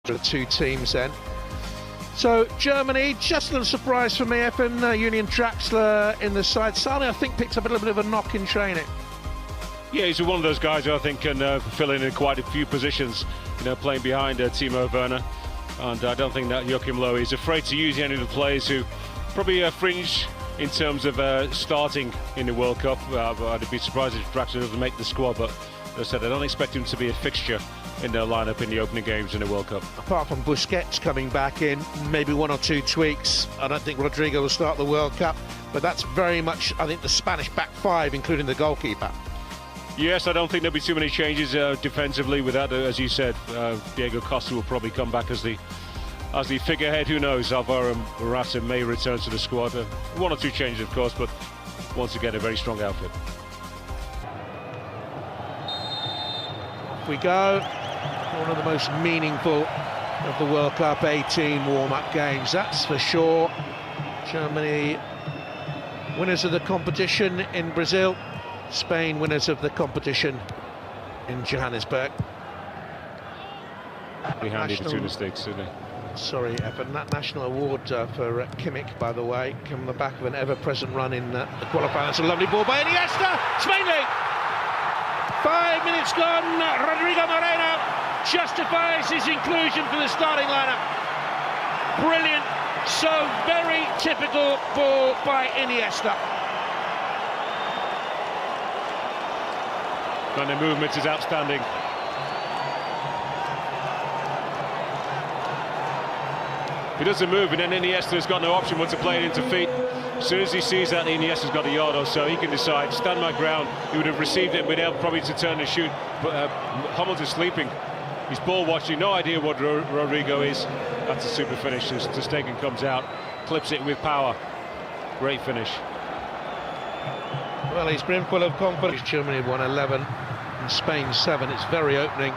The two teams then. So Germany, just a little surprise for me. Julian Draxler in the side. Sane, I think, picked up a little bit of a knock in training. Yeah, he's one of those guys who I think can fill in quite a few positions, playing behind Timo Werner. And I don't think that Joachim Low is afraid to use any of the players who probably fringe in terms of starting in the World Cup. I'd be surprised if Draxler doesn't make the squad, but as I said, I don't expect him to be a fixture in their lineup in the opening games in the World Cup. Apart from Busquets coming back in, maybe one or two tweaks. I don't think Rodrigo will start the World Cup, but that's very much, I think, the Spanish back five, including the goalkeeper. Yes, I don't think there'll be too many changes defensively with that. As you said, Diego Costa will probably come back as the figurehead. Who knows? Alvaro Morata may return to the squad. One or two changes, of course, but once again, a very strong outfit. Off we go. One of the most meaningful of the World Cup 18 warm-up games, that's for sure. Germany, winners of the competition in Brazil. Spain, winners of the competition in Johannesburg. Pretty handy the two mistakes, didn't they? Sorry, Evan, that national award for Kimmich, by the way, came on the back of an ever-present run in the qualifier. That's a lovely ball by Iniesta. Spain lead. 5 minutes gone. Rodrigo Moreno justifies his inclusion for the starting lineup. Brilliant, so very typical ball by Iniesta. And the movement is outstanding. He doesn't move, and then Iniesta's got no option but to play it into feet. As soon as he sees that Iniesta's got a yard or so, he can decide, stand my ground. He would have received it and been able probably to turn and shoot, but Hummels is sleeping. He's ball watching, no idea what Rodrigo is. That's a super finish as ter Stegen comes out, clips it with power. Great finish. Well, he's brimful of confidence. Germany won 11 and Spain 7. It's very opening,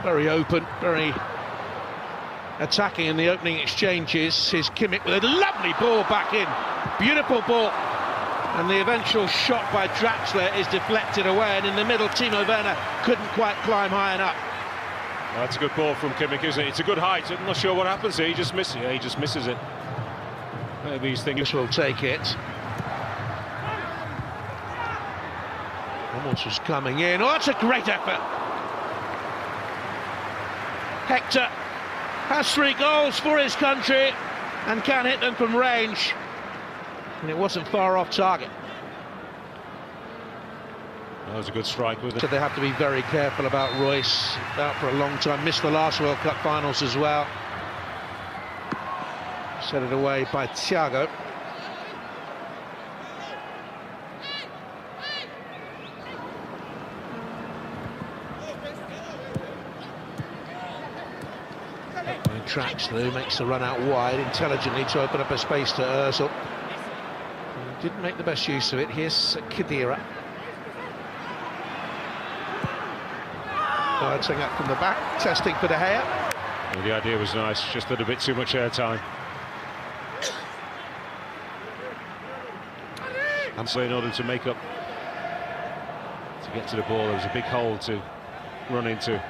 very open, very attacking in the opening exchanges. Here's Kimmich with a lovely ball back in. Beautiful ball. And the eventual shot by Draxler is deflected away, and in the middle, Timo Werner couldn't quite climb high enough. That's a good ball from Kimmich, isn't it? It's a good height. I'm not sure what happens here. He just misses it. Yeah, he just misses it. Maybe he's thinking... This will take it. Hummels was coming in. Oh, that's a great effort. Hector has 3 goals for his country and can hit them from range. And it wasn't far off target. That was a good strike, wasn't it? So they have to be very careful about Royce. Out for a long time. Missed the last World Cup finals as well. Set it away by Thiago. Draxler, who makes the run out wide intelligently to open up a space to Ozil. Didn't make the best use of it. Here's Khedira. Taking up from the back, testing for De Gea. Well, the idea was nice, just a little bit too much airtime. And so in order to make up, to get to the ball, there was a big hole to run into.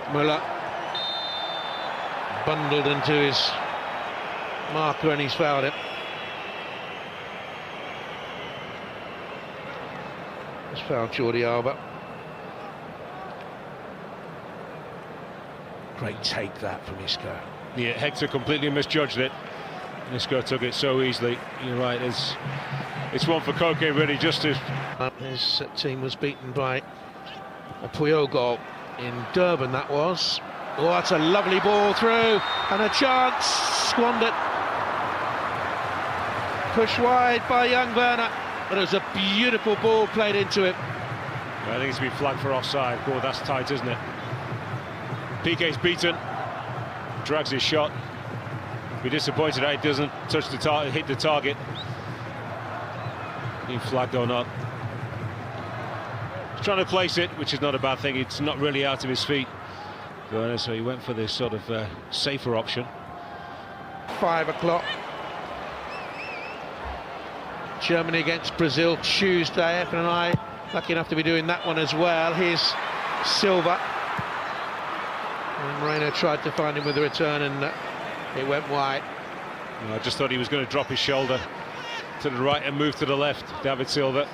Müller bundled into his marker and he's fouled it. He's fouled Jordi Alba. Great take that from Isco. Yeah, Hector completely misjudged it. Isco took it so easily. You're right, it's one for Koke really just to... His team was beaten by a Puyol goal in Durban, that was. Oh, that's a lovely ball through, and a chance squandered. Pushed wide by young Werner, but it was a beautiful ball played into it. I think it's been flagged for offside. Oh, that's tight, isn't it? Piqué's beaten, drags his shot. Be disappointed that he doesn't touch the target, hit the target. Being flagged or not. He's trying to place it, which is not a bad thing. It's not really out of his feet. So he went for this sort of safer option. 5 o'clock. Germany against Brazil Tuesday. Evan and I lucky enough to be doing that one as well. Here's Silva. And Moreno tried to find him with a return, and it went wide. I just thought he was going to drop his shoulder to the right and move to the left. David Silva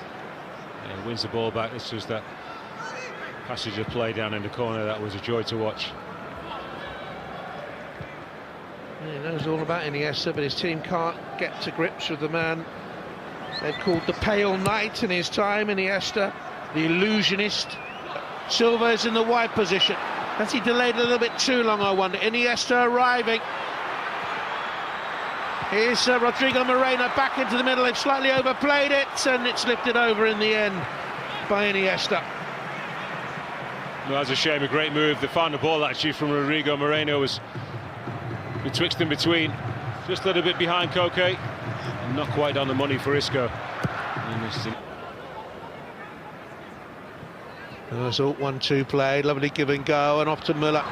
wins the ball back. It's just that passage of play down in the corner that was a joy to watch. He knows all about Iniesta, but his team can't get to grips with the man they've called the Pale Knight in his time, Iniesta, the illusionist. Silva is in the wide position. Has he delayed a little bit too long, I wonder? Iniesta arriving. Here's Rodrigo Moreno back into the middle. They've slightly overplayed it, and it's lifted over in the end by Iniesta. Well, that's a shame, a great move. They found the ball actually from Rodrigo Moreno, was betwixt and between, just a little bit behind Koke, and not quite on the money for Isco. There's all 1-2 play, lovely give and go, and off to Müller.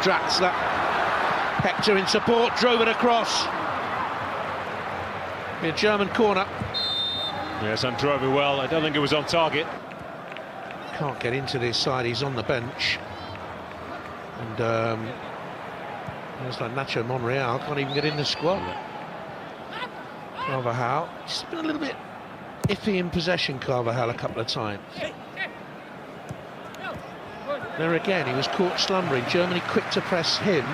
Draxler, Hector in support, drove it across. A German corner. Yes, and drove it well. I don't think it was on target. Can't get into this side, he's on the bench. And it's like Nacho Monreal, can't even get in the squad. Carvajal, he's been a little bit iffy in possession, Carvajal, a couple of times. There again, he was caught slumbering. Germany quick to press him,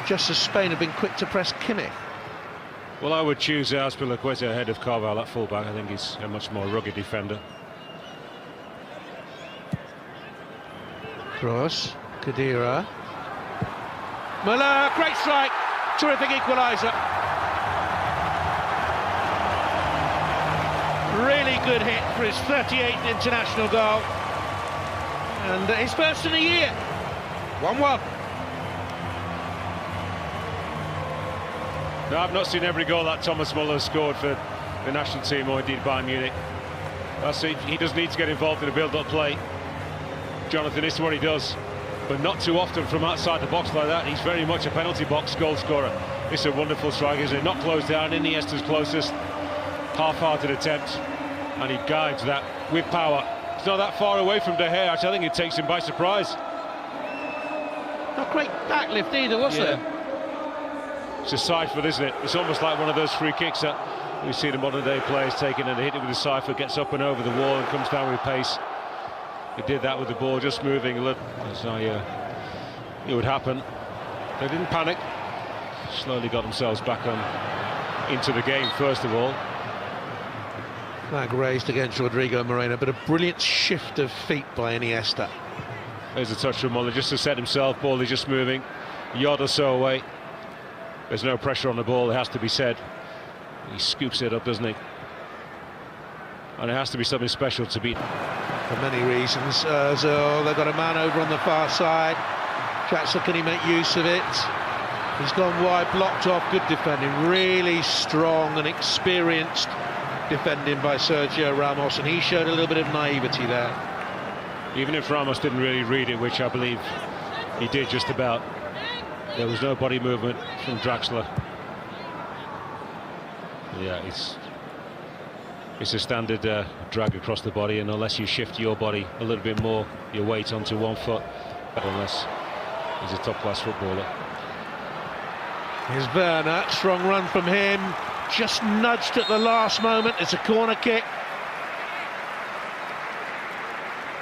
just as Spain have been quick to press Kimmich. Well, I would choose Azpilicueta ahead of Carvajal at fullback. I think he's a much more rugged defender. Cross, Khedira. Müller, great strike, terrific equaliser. Really good hit for his 38th international goal. And his first in a year. 1-1. No, I've not seen every goal that Thomas Müller scored for the national team or indeed Bayern Munich. He does need to get involved in a build-up play. Jonathan, this is what he does, but not too often from outside the box like that. He's very much a penalty box goal scorer. It's a wonderful strike, isn't it? Not closed down, Iniesta's closest, half-hearted attempt, and he guides that with power. It's not that far away from De Gea. Actually, I think it takes him by surprise. Not great backlift either, was there? It's a side foot, isn't it? It's almost like one of those free kicks that we see the modern-day players taking, and they hit it with a side foot, gets up and over the wall and comes down with pace. He did that with the ball just moving a little, as it would happen. They didn't panic. Slowly got themselves back on into the game first of all. Flag raised against Rodrigo Moreno, but a brilliant shift of feet by Iniesta. There's a touch from Müller just to set himself. Ball is just moving a yard or so away. There's no pressure on the ball, it has to be said. He scoops it up, doesn't he? And it has to be something special to beat. For many reasons. So they've got a man over on the far side. Draxler, can he make use of it? He's gone wide, blocked off, good defending. Really strong and experienced defending by Sergio Ramos, and he showed a little bit of naivety there. Even if Ramos didn't really read it, which I believe he did just about, there was no body movement from Draxler. Yeah, it's a standard drag across the body, and unless you shift your body a little bit more, your weight onto one foot, unless he's a top-class footballer. Here's Werner, strong run from him, just nudged at the last moment. It's a corner kick.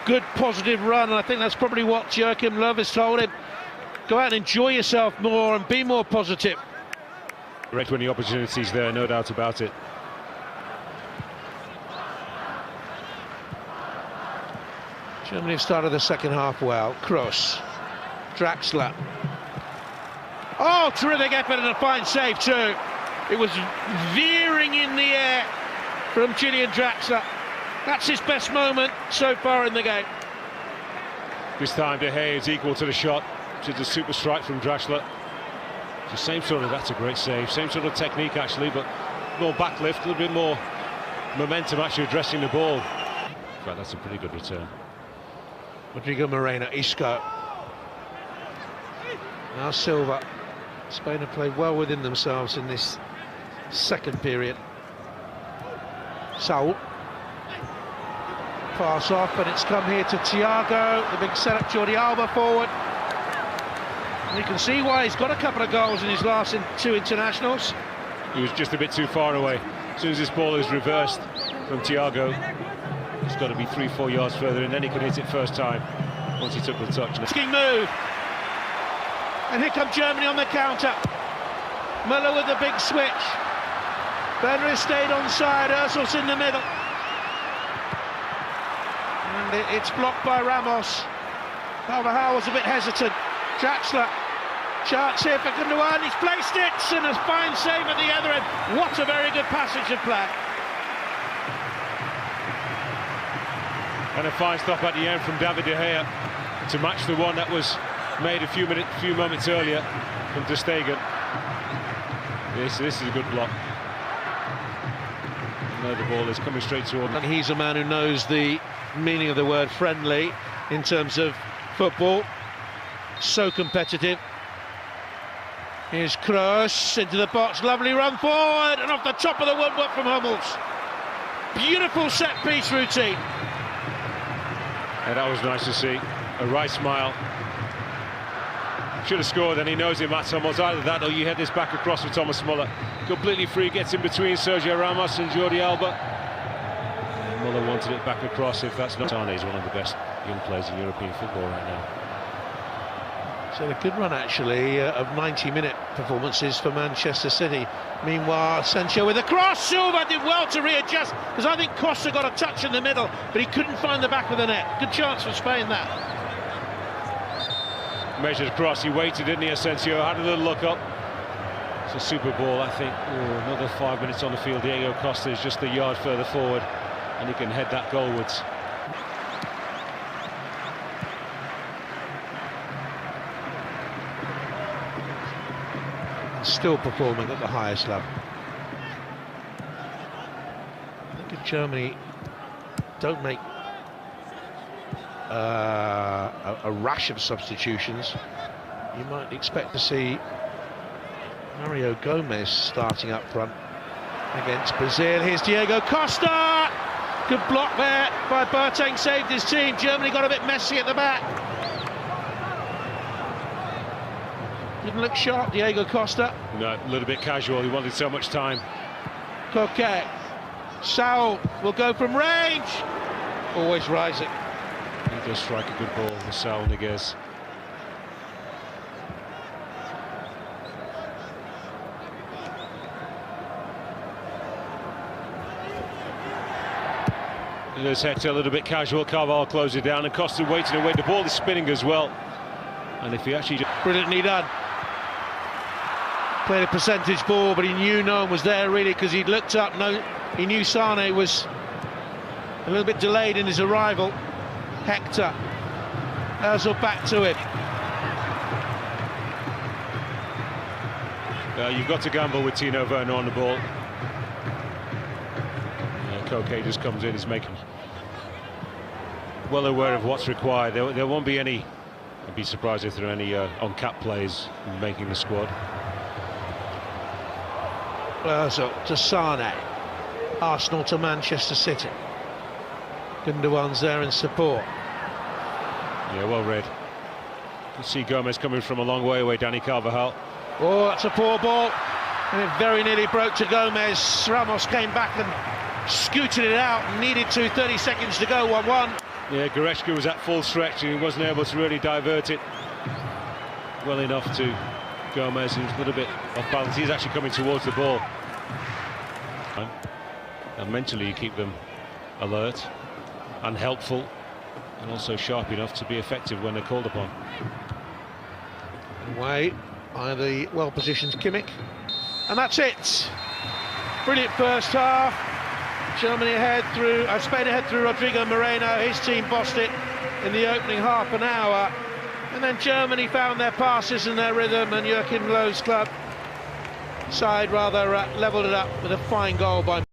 Good positive run, and I think that's probably what Joachim Löw has told him. Go out and enjoy yourself more and be more positive. Great when the opportunity's there, no doubt about it. Germany have started the second half well. Kroos, Draxler. Oh, terrific effort and a fine save too. It was veering in the air from Julian Draxler. That's his best moment so far in the game. This time De Gea is equal to the shot. It's a super strike from Draxler. It's the same sort of, that's a great save, same sort of technique actually, but more backlift, a little bit more momentum actually addressing the ball. In fact, that's a pretty good return. Rodrigo Moreno, Isco. Now Silva. Spain have played well within themselves in this second period. Saul. Pass off, and it's come here to Thiago. The big setup, Jordi Alba forward. You can see why he's got a couple of goals in his last two internationals. He was just a bit too far away. As soon as this ball is reversed from Thiago, it's got to be 3-4 yards further, and then he can hit it first time once he took the touch. King move, and here come Germany on the counter. Müller with the big switch. Werner has stayed onside. Özil's in the middle, and it's blocked by Ramos. Carvajal was a bit hesitant. Draxler, chance here for Gundogan. He's placed it, and a fine save at the other end. What a very good passage of play. And a fine stop at the end from David De Gea to match the one that was made a few moments earlier from Ter Stegen. This is a good block. Now the ball is coming straight toward him. And he's a man who knows the meaning of the word friendly in terms of football. So competitive. Here's Kroos into the box, lovely run forward, and off the top of the woodwork from Hummels. Beautiful set-piece routine. And that was nice to see. A right smile. Should have scored, and he knows it, Mats Hummels. Either that or you head this back across with Thomas Müller. Completely free, gets in between Sergio Ramos and Jordi Alba. And Müller wanted it back across. If that's not... Sane is one of the best young players in European football right now. So a good run, actually, of 90-minute performances for Manchester City. Meanwhile, Sancho with a cross. Silva did well to readjust, because I think Costa got a touch in the middle, but he couldn't find the back of the net. Good chance for Spain, that. Measured cross, he waited, didn't he, Asensio? Had a little look up. It's a super ball, I think. Oh, another 5 minutes on the field. Diego Costa is just a yard further forward, and he can head that goalwards. Still performing at the highest level. I think if Germany don't make a rash of substitutions, you might expect to see Mario Gomez starting up front against Brazil. Here's Diego Costa. Good block there by Boateng, saved his team. Germany got a bit messy at the back. Didn't look sharp, Diego Costa. No, a little bit casual, he wanted so much time. Coquet. Saul will go from range. Always rising. He does strike a good ball, the Saul Niguez. There's Hector, a little bit casual. Carvalho closes it down, and Costa waiting away. The ball is spinning as well. And if he actually... Brilliantly done. Played a percentage ball, but he knew no one was there really, because he'd looked up. No, he knew Sane was a little bit delayed in his arrival. Hector. Özil back to him. You've got to gamble with Timo Werner on the ball. Koke just comes in, is making well aware of what's required. There won't be any. I'd be surprised if there are any on-cap players making the squad. Özil to Sane. Arsenal to Manchester City. Gundogan's there in support. Yeah, well read. You see Gomez coming from a long way away, Dani Carvajal. Oh, that's a poor ball, and it very nearly broke to Gomez. Ramos came back and scooted it out, and needed to. 30 seconds to go, 1-1. Yeah, Goretzka was at full stretch, and he wasn't able to really divert it well enough to Gomez, who's a little bit off balance. He's actually coming towards the ball. And mentally you keep them alert and helpful, and also sharp enough to be effective when they're called upon. Away by the well-positioned Kimmich, and that's it. Brilliant first half. Germany ahead through, Spain ahead through Rodrigo Moreno. His team bossed it in the opening half an hour, and then Germany found their passes and their rhythm, and Joachim Löw's club side rather levelled it up with a fine goal by